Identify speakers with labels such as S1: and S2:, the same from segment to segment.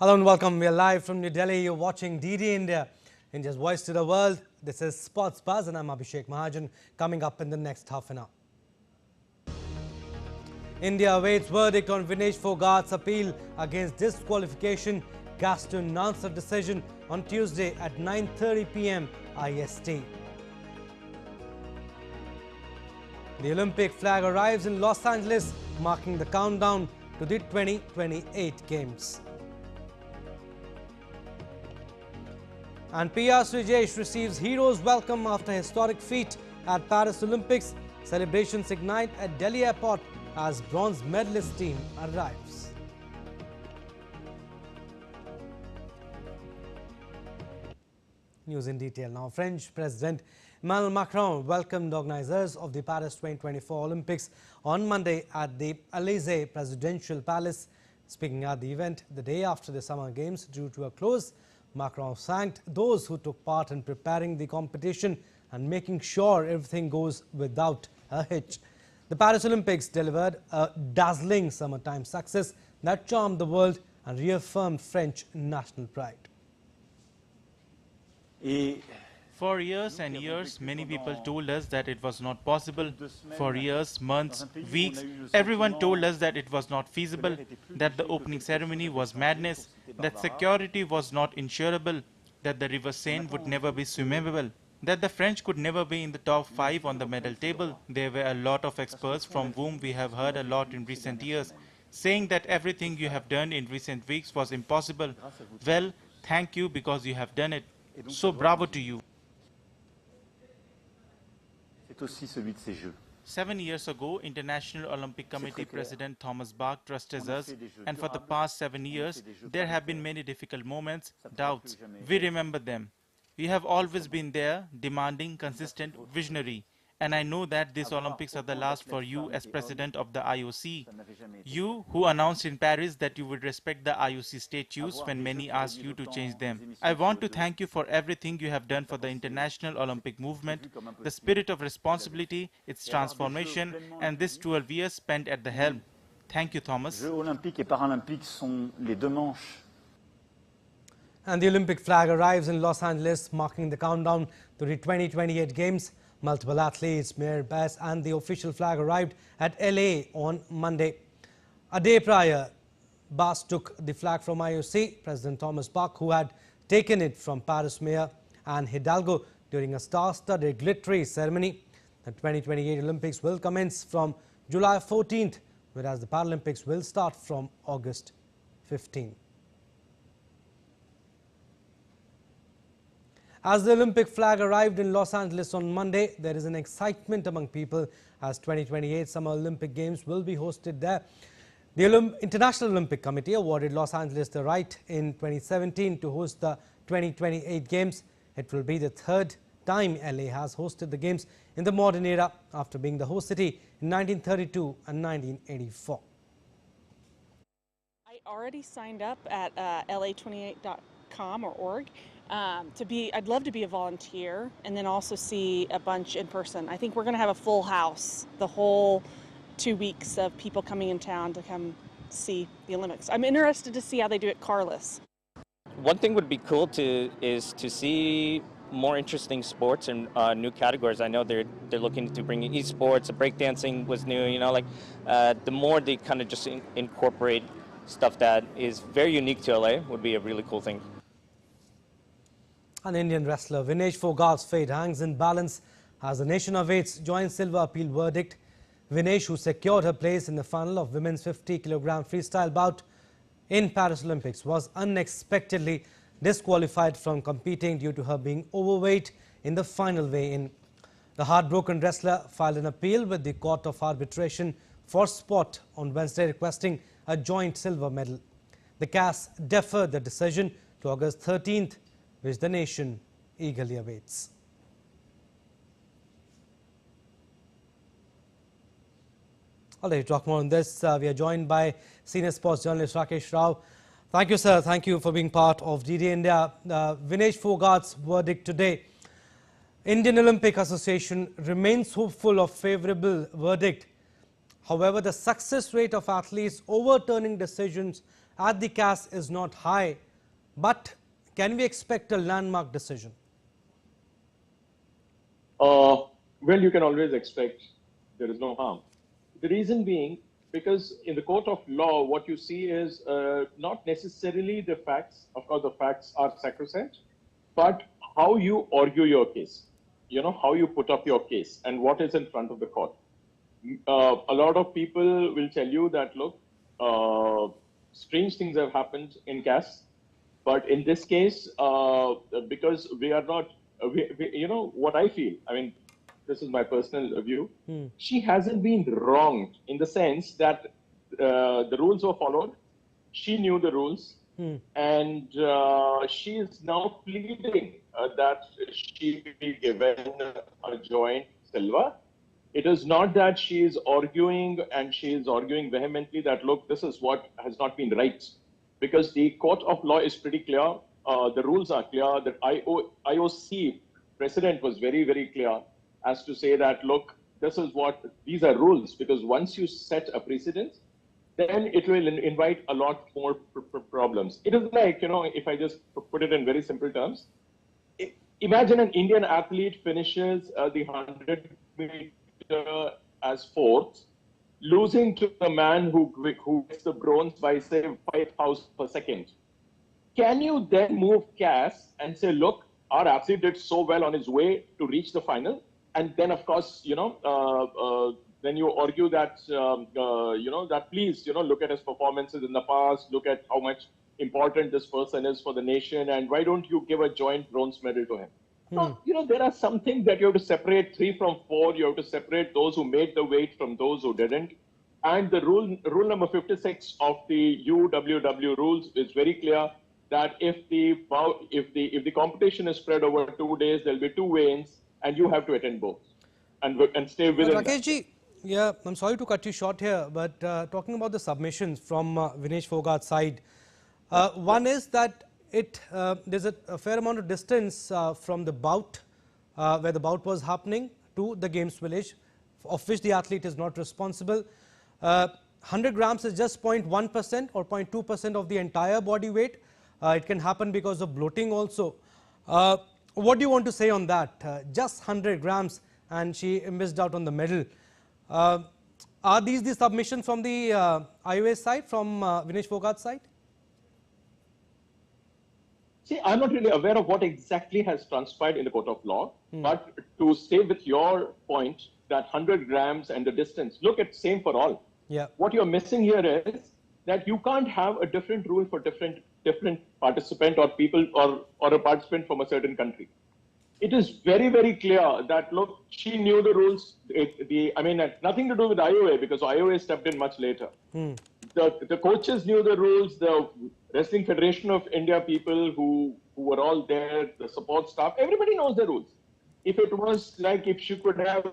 S1: Hello and welcome. We are live from New Delhi. You're watching DD India, India's voice to the world. This is Sports Buzz and I'm Abhishek Mahajan. Coming up in the next half an hour. India awaits verdict on Vinesh Phogat's appeal against disqualification. Gas to announce a decision on Tuesday at 9:30 p.m. IST. The Olympic flag arrives in Los Angeles, marking the countdown to the 2028 Games. And PR Srijesh receives hero's welcome after historic feat at Paris Olympics. Celebrations ignite at Delhi Airport as bronze medalist team arrives. News in detail now. French President Emmanuel Macron welcomed organizers of the Paris 2024 Olympics on Monday at the Élysée Presidential Palace. Speaking at the event the day after the Summer Games drew to a close, Macron thanked those who took part in preparing the competition and making sure everything goes without a hitch. The Paris Olympics delivered a dazzling summertime success that charmed the world and reaffirmed French national pride.
S2: For years and years, many people told us that it was not possible. For years, months, weeks, everyone told us that it was not feasible, that the opening ceremony was madness, that security was not insurable, that the River Seine would never be swimmable, that the French could never be in the top 5 on the medal table. There were a lot of experts from whom we have heard a lot in recent years, saying that everything you have done in recent weeks was impossible. Well, thank you because you have done it. So bravo to you. 7 years ago, International Olympic Committee President Thomas Bach trusted us, and for the past 7 years, there have been many difficult moments, doubts. We remember them. We have always been there, demanding, consistent, visionary. And I know that these Olympics are the last for you as president of the IOC. You who announced in Paris that you would respect the IOC statutes when many asked you to change them. I want to thank you for everything you have done for the international Olympic movement, the spirit of responsibility, its transformation, and this 12 years spent at the helm. Thank you, Thomas.
S1: And the Olympic flag arrives in Los Angeles, marking the countdown to the 2028 Games. Multiple athletes, Mayor Bass and the official flag arrived at LA on Monday. A day prior, Bass took the flag from IOC. President Thomas Bach, who had taken it from Paris Mayor Anne Hidalgo during a star-studded glittery ceremony. The 2028 Olympics will commence from July 14th, whereas the Paralympics will start from August 15th. As the Olympic flag arrived in Los Angeles on Monday, there is an excitement among people as 2028 Summer Olympic Games will be hosted there. The International Olympic Committee awarded Los Angeles the right in 2017 to host the 2028 Games. It will be the third time LA has hosted the Games in the modern era after being the host city in 1932 and 1984.
S3: I already signed up at la28.com or org. I'd love to be a volunteer and then also see a bunch in person. I think we're going to have a full house the whole 2 weeks of people coming in town to come see the Olympics. I'm interested to see how they do it carless.
S4: One thing would be cool is to see more interesting sports and new categories. I know they're looking to bring in esports, breakdancing was new, the more they kind of just incorporate stuff that is very unique to LA would be a really cool thing.
S1: An Indian wrestler, Vinesh Phogat's fate hangs in balance as the nation awaits joint silver appeal verdict. Vinesh, who secured her place in the final of women's 50-kilogram freestyle bout in Paris Olympics, was unexpectedly disqualified from competing due to her being overweight in the final weigh-in. The heartbroken wrestler filed an appeal with the Court of Arbitration for Sport on Wednesday, requesting a joint silver medal. The CAS deferred the decision to August 13th, which the nation eagerly awaits. All right, to talk more on this, we are joined by senior sports journalist Rakesh Rao. Thank you, sir. Thank you for being part of DD India. Vinesh Phogat's verdict today. Indian Olympic Association remains hopeful of favourable verdict. However, the success rate of athletes overturning decisions at the CAS is not high. But can we expect a landmark decision?
S5: Well, you can always expect there is no harm. The reason being, because in the court of law, what you see is not necessarily the facts. Of course, the facts are sacrosanct, but how you argue your case, how you put up your case and what is in front of the court. A lot of people will tell you that, look, strange things have happened in CAS, but in this case, because we are not, what I feel, I mean, this is my personal view, she hasn't been wronged in the sense that the rules were followed, she knew the rules, and she is now pleading that she be given a joint silver. It is not that she is arguing and she is arguing vehemently that, look, this is what has not been right. Because the court of law is pretty clear. The rules are clear. The IOC president was very, very clear as to say that, look, these are rules. Because once you set a precedent, then it will invite a lot more problems. It is like, if I just put it in very simple terms, imagine an Indian athlete finishes the 100-meter as fourth, losing to the man who gets the bronze by, say, 5,000 per second. Can you then move CAS and say, look, our athlete did so well on his way to reach the final? And then, of course, then you argue that, that please, look at his performances in the past, look at how much important this person is for the nation, and why don't you give a joint bronze medal to him? No, there are some things that you have to separate 3 from 4. You have to separate those who made the weight from those who didn't. And the rule number 56 of the UWW rules is very clear that if the competition is spread over 2 days, there'll be 2 weigh-ins, and you have to attend both and stay within that.
S1: Rakesh ji, yeah, I'm sorry to cut you short here, but talking about the submissions from Vinesh Phogat's side, one is that there's a fair amount of distance from the bout, where the bout was happening, to the games village, of which the athlete is not responsible. 100 grams is just 0.1% or 0.2% of the entire body weight. It can happen because of bloating also. What do you want to say on that? Just 100 grams and she missed out on the medal. Are these the submissions from the IOA side, from Vinesh Phogat's side?
S5: See, I'm not really aware of what exactly has transpired in the court of law, but to stay with your point that 100 grams and the distance, look, it's same for all.
S1: Yeah.
S5: What you're missing here is that you can't have a different rule for different participant or people or a participant from a certain country. It is very, very clear that, look, she knew the rules. Nothing to do with IOA, because IOA stepped in much later. The coaches knew the rules, the Wrestling Federation of India people who were all there, the support staff, everybody knows the rules. If it was like if she could have,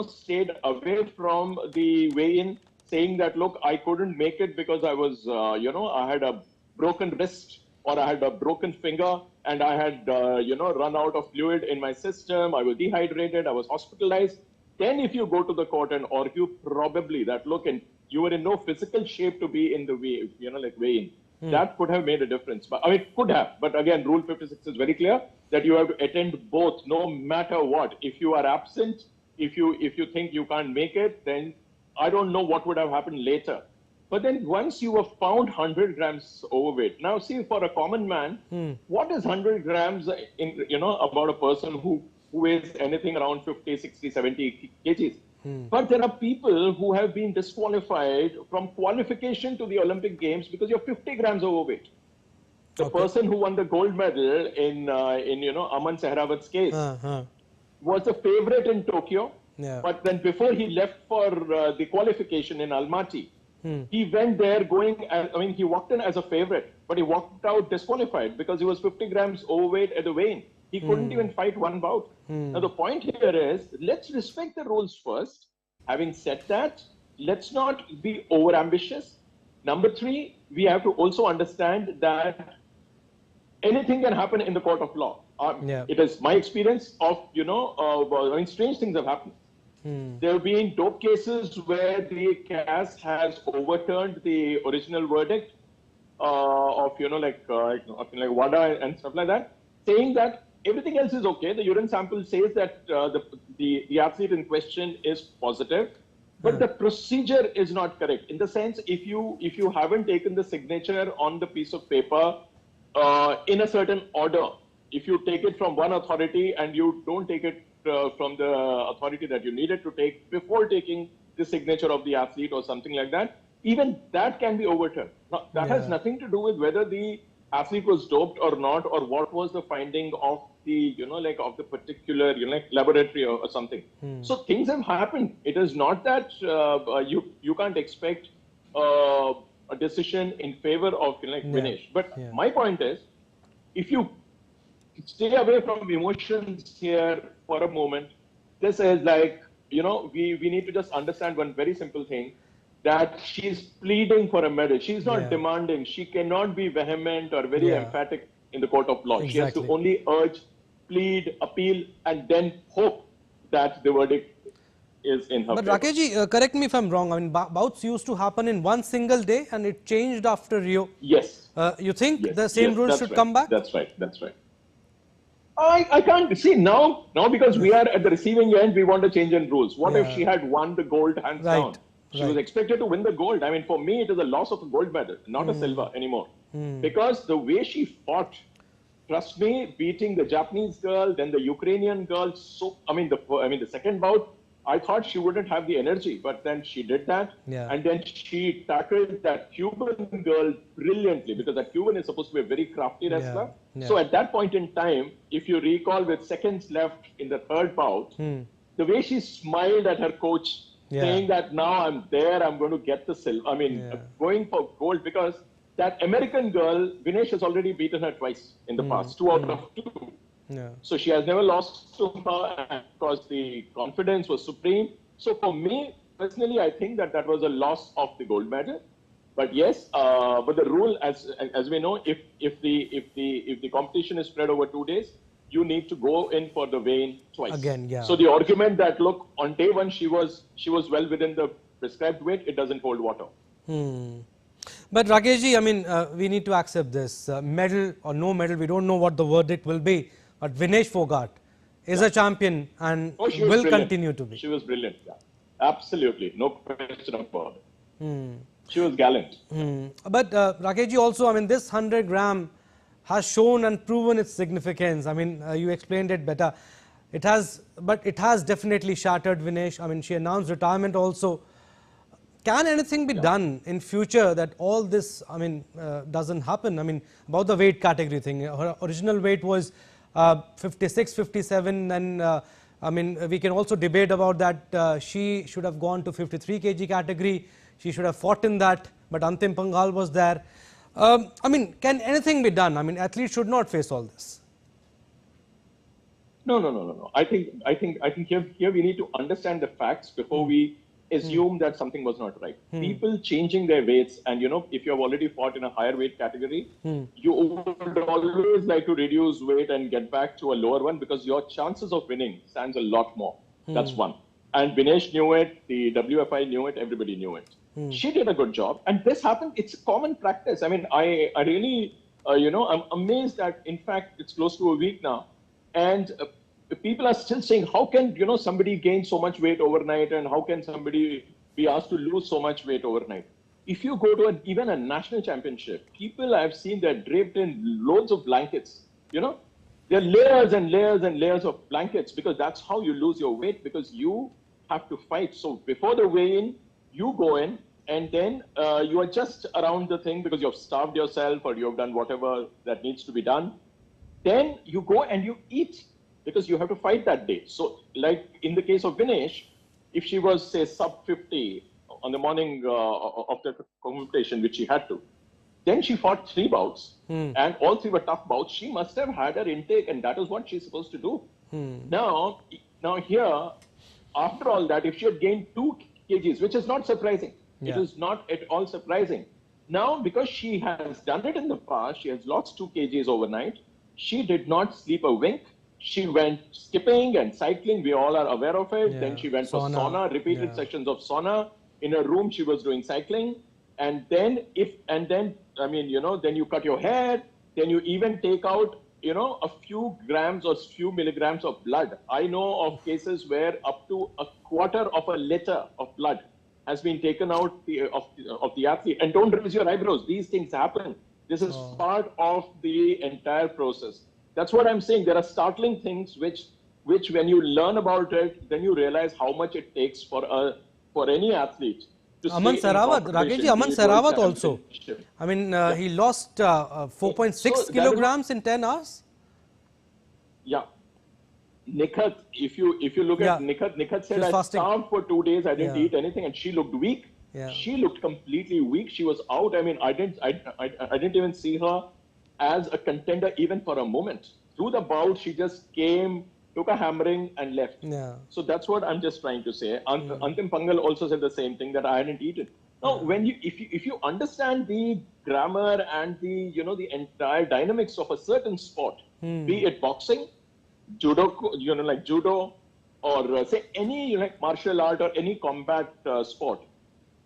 S5: stayed away from the weigh-in, saying that, look, I couldn't make it because I was, I had a broken wrist or I had a broken finger and I had, run out of fluid in my system, I was dehydrated, I was hospitalized. Then if you go to the court and argue probably that, look, and you were in no physical shape to be in the weigh-in, that could have made a difference. But it could have. But again, Rule 56 is very clear that you have to attend both, no matter what. If you are absent, if you think you can't make it, then I don't know what would have happened later. But then once you were found 100 grams overweight, now see, for a common man, what is 100 grams about a person who weighs anything around 50, 60, 70 kgs? But there are people who have been disqualified from qualification to the Olympic Games because you're 50 grams overweight. The person who won the gold medal in Aman Sehrawat's case was the favorite in Tokyo.
S1: Yeah.
S5: But then before he left for the qualification in Almaty, he went there he walked in as a favorite, but he walked out disqualified because he was 50 grams overweight at the weigh-in. He couldn't even fight one bout. Now, the point here is, let's respect the rules first. Having said that, let's not be over-ambitious. Number 3, we have to also understand that anything can happen in the court of law. It is my experience of, strange things have happened. There have been dope cases where the CAS has overturned the original verdict like WADA and stuff like that, saying that everything else is okay. The urine sample says that the athlete in question is positive, but the procedure is not correct. In the sense, if you haven't taken the signature on the piece of paper in a certain order, if you take it from one authority and you don't take it from the authority that you needed to take before taking the signature of the athlete or something like that, even that can be overturned. Now, that has nothing to do with whether the athlete was doped or not, or what was the finding of the, of the particular, laboratory or something. So things have happened. It is not that you can't expect a decision in favor of, Vinesh. But my point is, if you stay away from emotions here for a moment, this is like, we need to just understand one very simple thing, that she's pleading for a medal. She's not demanding. She cannot be vehement or very emphatic in the court of law. Exactly. She has to only urge, plead, appeal, and then hope that the verdict is in her favor.
S1: But Rakeshji, correct me if I'm wrong. I mean, bouts used to happen in one single day and it changed after Rio.
S5: Yes.
S1: You think the same rules should come back?
S5: That's right. That's right. I can't see now because we are at the receiving end, we want to change in rules. What if she had won the gold hands down? She was expected to win the gold. I mean, for me, it is a loss of a gold medal, not a silver anymore. Because the way she fought, trust me, beating the Japanese girl, then the Ukrainian girl. So, the second bout, I thought she wouldn't have the energy, but then she did that. And then she tackled that Cuban girl brilliantly, because that Cuban is supposed to be a very crafty wrestler. So at that point in time, if you recall, with seconds left in the third bout, the way she smiled at her coach, saying that now I'm there, I'm going to get the silver. Going for gold, because that American girl, Vinesh has already beaten her twice in the past, 2 out of 2. So she has never lost to her because the confidence was supreme. So for me, personally, I think that was a loss of the gold medal. But yes, but the rule, as we know, if the competition is spread over 2 days, you need to go in for the weigh-in twice.
S1: Again,
S5: So the argument that, look, on day one she was well within the prescribed weight, it doesn't hold water.
S1: But Rakeshji, we need to accept this. Medal or no medal, we don't know what the verdict will be. But Vinesh Phogat is a champion and will continue to be.
S5: She was brilliant. Absolutely, no question about it. She was gallant.
S1: But Rakeshji, also, this 100-gram has shown and proven its significance. You explained it better. It has definitely shattered Vinesh. She announced retirement also. Can anything be done in future that all this, doesn't happen? About the weight category thing. Her original weight was 56, 57, and we can also debate about that. She should have gone to 53 kg category. She should have fought in that, but Antim Pangal was there. Can anything be done? Athletes should not face all this.
S5: No. I think here we need to understand the facts before we assume that something was not right. People changing their weights, and if you have already fought in a higher weight category, you would always like to reduce weight and get back to a lower one, because your chances of winning stands a lot more. That's one. And Vinesh knew it, the WFI knew it, everybody knew it. She did a good job, and this happened. It's a common practice. I really, I'm amazed that, in fact, it's close to a week now, and people are still saying, how can, somebody gain so much weight overnight, and how can somebody be asked to lose so much weight overnight? If you go to even a national championship, people I've seen, they're draped in loads of blankets, there are layers and layers and layers of blankets, because that's how you lose your weight, because you have to fight. So before the weigh-in, you go in, and then you are just around the thing because you have starved yourself or you have done whatever that needs to be done. Then you go and you eat, because you have to fight that day. So like in the case of Vinesh, if she was, say, sub 50 on the morning of the competition, which she had to, then she fought 3 bouts, and all 3 were tough bouts. She must have had her intake, and that is what she's supposed to do. Now here, after all that, if she had gained 2 kgs, which is not surprising, it is not at all surprising. Now, because she has done it in the past, she has lost 2 kgs overnight. She did not sleep a wink. She went skipping and cycling. We all are aware of it. Then she went for sauna, repeated sessions of sauna. In her room, she was doing cycling. And then I mean, then you cut your hair, then you even take out, a few grams or few milligrams of blood. I know of cases where up to a quarter of a liter of blood has been taken out of the athlete. And don't raise your eyebrows. These things happen. This is part of the entire process. That's what I'm saying. There are startling things which when you learn about it, then you realize how much it takes for any athlete to
S1: Aman
S5: stay in
S1: Sehrawat,
S5: competition,
S1: Rakesh ji, Aman
S5: be it world
S1: Sehrawat also.
S5: championship.
S1: I mean,
S5: Yeah.
S1: he lost 4.6
S5: So that is
S1: kilograms in 10 hours.
S5: Yeah. Nikhat, if you look
S1: Yeah.
S5: at Nikhat
S1: She
S5: said,
S1: was
S5: I
S1: fasting.
S5: starved for 2 days, I didn't
S1: Yeah.
S5: eat anything, and she looked weak.
S1: Yeah.
S5: She looked completely weak. She was out. I mean, I didn't even see her as a contender even for a moment. Through the bout, she just came, took a hammering, and left.
S1: Yeah.
S5: So that's what I'm just trying to say. Antim Pangal also said the same thing, that I hadn't eaten. Now, if you understand the grammar and the the entire dynamics of a certain sport, be it boxing, judo, like judo, or say any like martial art or any combat sport,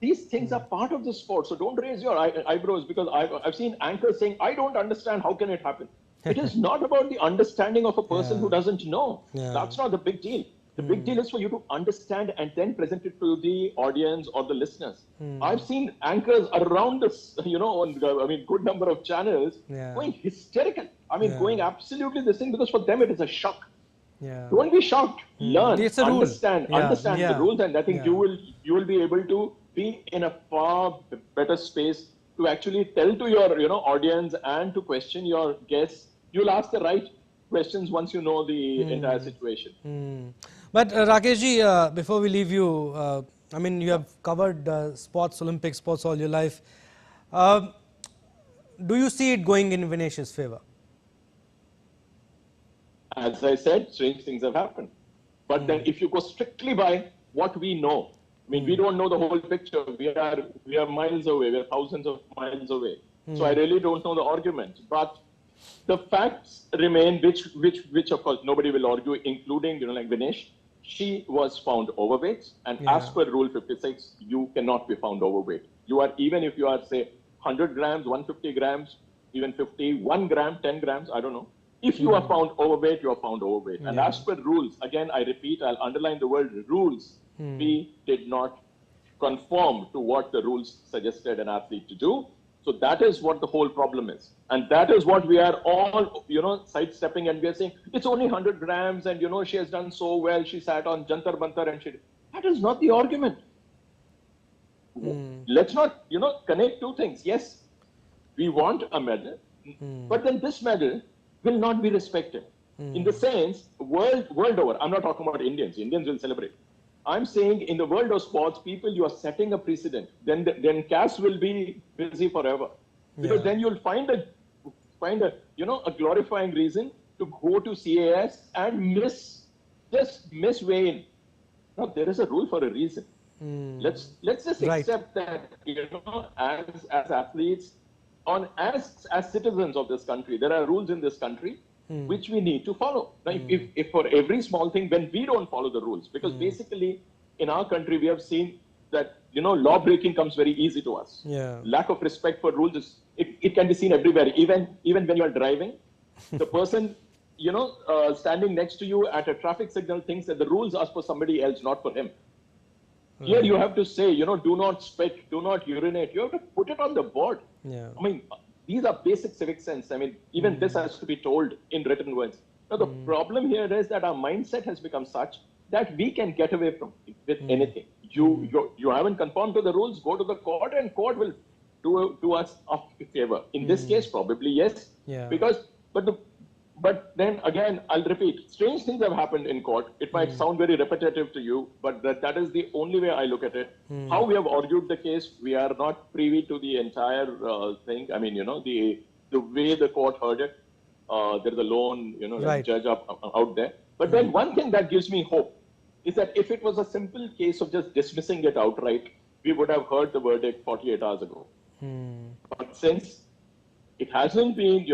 S5: these things are part of the sport. So don't raise your eyebrows, because I've seen anchors saying, I don't understand, how can it happen? It is not about the understanding of a person who doesn't know.
S1: Yeah.
S5: That's not the big deal. The big deal is for you to understand and then present it to the audience or the listeners. I've seen anchors around this, on good number of channels going hysterical. Going absolutely this thing, because for them it is a shock.
S1: Yeah.
S5: Don't be shocked. Learn,
S1: It's a rule.
S5: understand
S1: Yeah.
S5: the rules, and I think
S1: Yeah.
S5: you will be able to be in a far better space to actually tell to your audience and to question your guests. You'll ask the right questions once you know the entire situation.
S1: But Rakesh ji, before we leave you, you have covered sports, Olympic sports all your life. Do you see it going in Vinesh's favor?
S5: As I said, strange things have happened. But then if you go strictly by what we know, we don't know the whole picture. We are miles away. We are thousands of miles away. So I really don't know the argument. But the facts remain, which of course nobody will argue, including like Vinesh. She was found overweight, and as per Rule 56, you cannot be found overweight. You are, even if you are, say, 100 grams, 150 grams, even 50, 1 gram, 10 grams, I don't know. If you are found overweight, you are found overweight. And as per rules, again, I repeat, I'll underline the word rules. We did not conform to what the rules suggested an athlete to do. So that is what the whole problem is. And that is what we are all, sidestepping, and we are saying, it's only 100 grams, and, she has done so well. She sat on Jantar Mantar, and that is not the argument. Let's not, connect two things. Yes, we want a medal, but then this medal will not be respected. In the sense, world over, I'm not talking about Indians. Indians will celebrate. I'm saying in the world of sports, people, you are setting a precedent. Then caste will be busy forever, because then you'll find a glorifying reason to go to CAS and miss way in. Now there is a rule for a reason. Let's just accept that as athletes, as citizens of this country, there are rules in this country which we need to follow. Now, if for every small thing, when we don't follow the rules, because basically in our country we have seen that law breaking comes very easy to us. Lack of respect for rules is it can be seen everywhere. Even when you are driving, the person standing next to you at a traffic signal thinks that the rules are for somebody else, not for him. Here you have to say, do not spit, do not urinate. You have to put it on the board. These are basic civic sense. Even this has to be told in written words. Now, the problem here is that our mindset has become such that we can get away with anything. You haven't conformed to the rules, go to the court, and court will do us a favor. In this case, probably yes. But then again, I'll repeat, strange things have happened in court. It might sound very repetitive to you, but that is the only way I look at it. How we have argued the case, we are not privy to the entire thing. The way the court heard it, there's a lone, judge out there. But then one thing that gives me hope is that if it was a simple case of just dismissing it outright, we would have heard the verdict 48 hours ago. But since it hasn't been,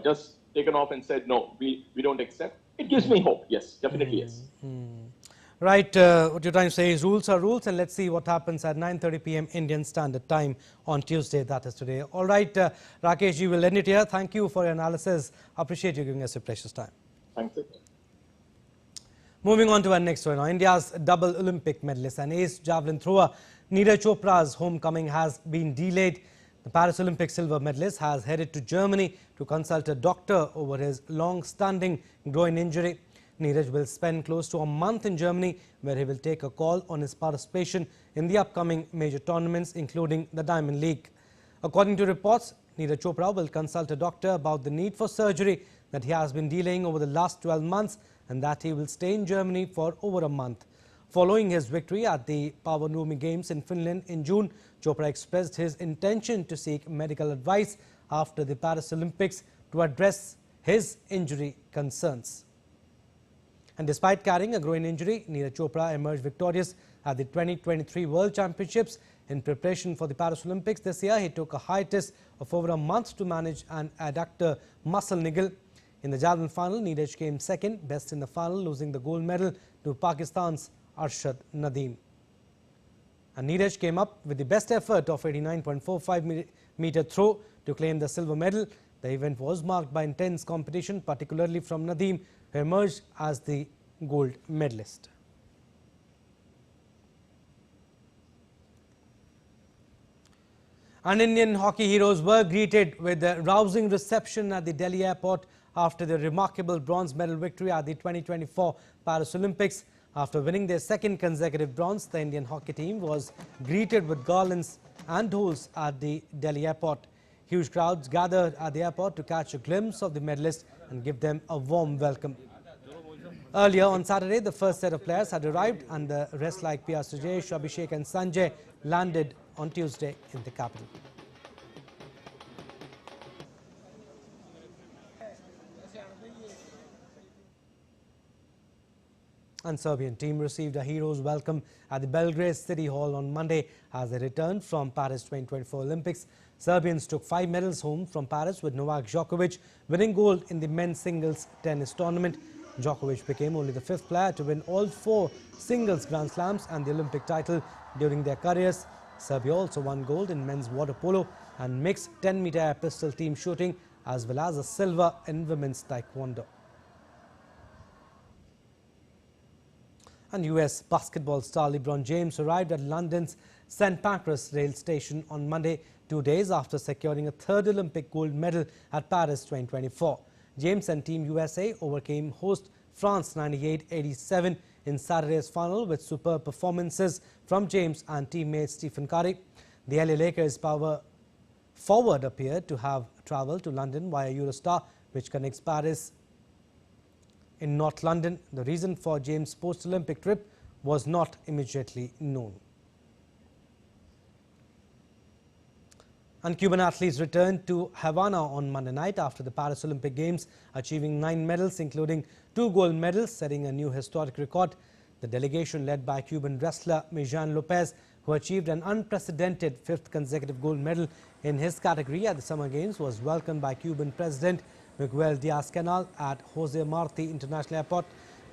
S5: just taken off and said, no, we don't accept, it gives me hope. Yes, definitely yes.
S1: Right, what you're trying to say is rules are rules, and let's see what happens at 9:30 p.m. Indian Standard Time on Tuesday, that is today. All right, Rakesh, you will end it here. Thank you for your analysis. Appreciate you giving us your precious time.
S5: Thanks.
S1: Moving on to our next story now. India's double Olympic medalist and ace javelin thrower Narender Chopra's homecoming has been delayed. The Paris Olympic silver medalist has headed to Germany to consult a doctor over his long-standing groin injury. Neeraj will spend close to a month in Germany, where he will take a call on his participation in the upcoming major tournaments, including the Diamond League. According to reports, Narender Chopra will consult a doctor about the need for surgery that he has been delaying over the last 12 months and that he will stay in Germany for over a month. Following his victory at the Power Nurmi Games in Finland in June, Chopra expressed his intention to seek medical advice after the Paris Olympics to address his injury concerns. And despite carrying a groin injury, Narender Chopra emerged victorious at the 2023 World Championships. In preparation for the Paris Olympics this year, he took a hiatus of over a month to manage an adductor muscle niggle. In the javelin final, Neeraj came second, best in the final, losing the gold medal to Pakistan's Arshad Nadeem. And Neeraj came up with the best effort of 89.45 meter throw to claim the silver medal. The event was marked by intense competition, particularly from Nadeem, who emerged as the gold medalist. And Indian hockey heroes were greeted with a rousing reception at the Delhi airport after their remarkable bronze medal victory at the 2024 Paris Olympics. After winning their second consecutive bronze, the Indian hockey team was greeted with garlands and dhols at the Delhi airport. Huge crowds gathered at the airport to catch a glimpse of the medalists and give them a warm welcome. Earlier on Saturday, the first set of players had arrived and the rest like P.R. Sujesh, Abhishek and Sanjay landed on Tuesday in the capital. And Serbian team received a hero's welcome at the Belgrade City Hall on Monday as they returned from Paris 2024 Olympics. Serbians took 5 medals home from Paris, with Novak Djokovic winning gold in the men's singles tennis tournament. Djokovic became only the 5th player to win all 4 singles Grand Slams and the Olympic title during their careers. Serbia also won gold in men's water polo and mixed 10-meter air pistol team shooting, as well as a silver in women's taekwondo. And US basketball star LeBron James arrived at London's St Pancras rail station on Monday, 2 days after securing a 3rd Olympic gold medal at Paris 2024. James and Team USA overcame host France 98-87 in Saturday's final with superb performances from James and teammate Stephen Curry. The LA Lakers power forward appeared to have travelled to London via Eurostar, which connects Paris in North London. The reason for James' post-Olympic trip was not immediately known. And Cuban athletes returned to Havana on Monday night after the Paris Olympic Games, achieving 9 medals, including 2 gold medals, setting a new historic record. The delegation, led by Cuban wrestler Millán Lopez, who achieved an unprecedented 5th consecutive gold medal in his category at the Summer Games, was welcomed by Cuban President Miguel Diaz-Canel at Jose Marti International Airport.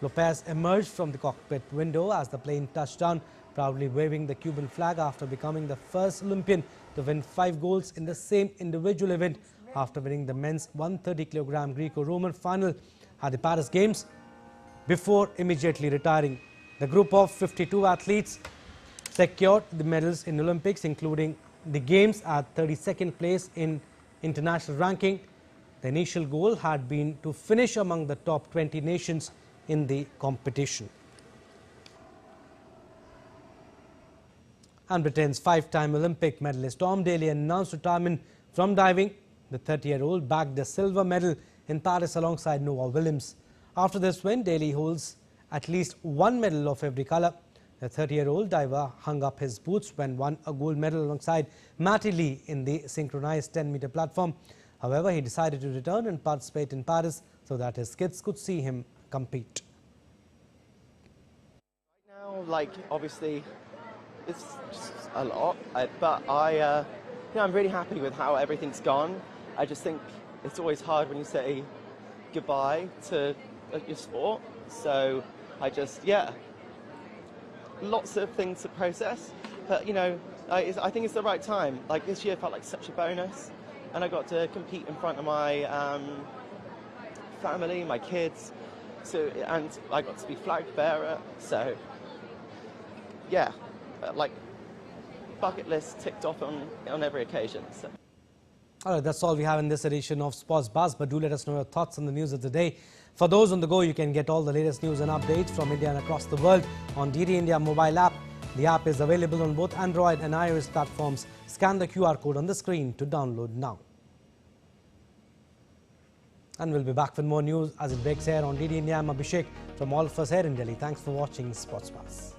S1: Lopez emerged from the cockpit window as the plane touched down, proudly waving the Cuban flag after becoming the first Olympian to win 5 golds in the same individual event after winning the men's 130-kilogram Greco-Roman final at the Paris Games before immediately retiring. The group of 52 athletes secured the medals in Olympics, including the Games at 32nd place in international ranking. The initial goal had been to finish among the top 20 nations in the competition. And Britain's 5-time Olympic medalist Tom Daley announced retirement from diving. The 30-year-old bagged a silver medal in Paris alongside Noah Williams. After this win, Daley holds at least 1 medal of every colour. The 30-year-old diver hung up his boots when won a gold medal alongside Matty Lee in the synchronized 10-meter platform. However, he decided to return and participate in Paris so that his kids could see him compete.
S6: Right now, obviously, it's just a lot, but I'm really happy with how everything's gone. I just think it's always hard when you say goodbye to your sport. So I just, lots of things to process, but you know, I think it's the right time. Like this year felt like such a bonus, and I got to compete in front of my family, my kids, and I got to be flag bearer. So yeah, like bucket list ticked off on every occasion. So.
S1: All right, that's all we have in this edition of Sports Buzz, but do let us know your thoughts on the news of the day. For those on the go, you can get all the latest news and updates from India and across the world on DD India mobile app. The app is available on both Android and iOS platforms. Scan the QR code on the screen to download now. And we'll be back with more news as it breaks here on DD India. I'm Abhishek from all of us here in Delhi. Thanks for watching Sports Buzz.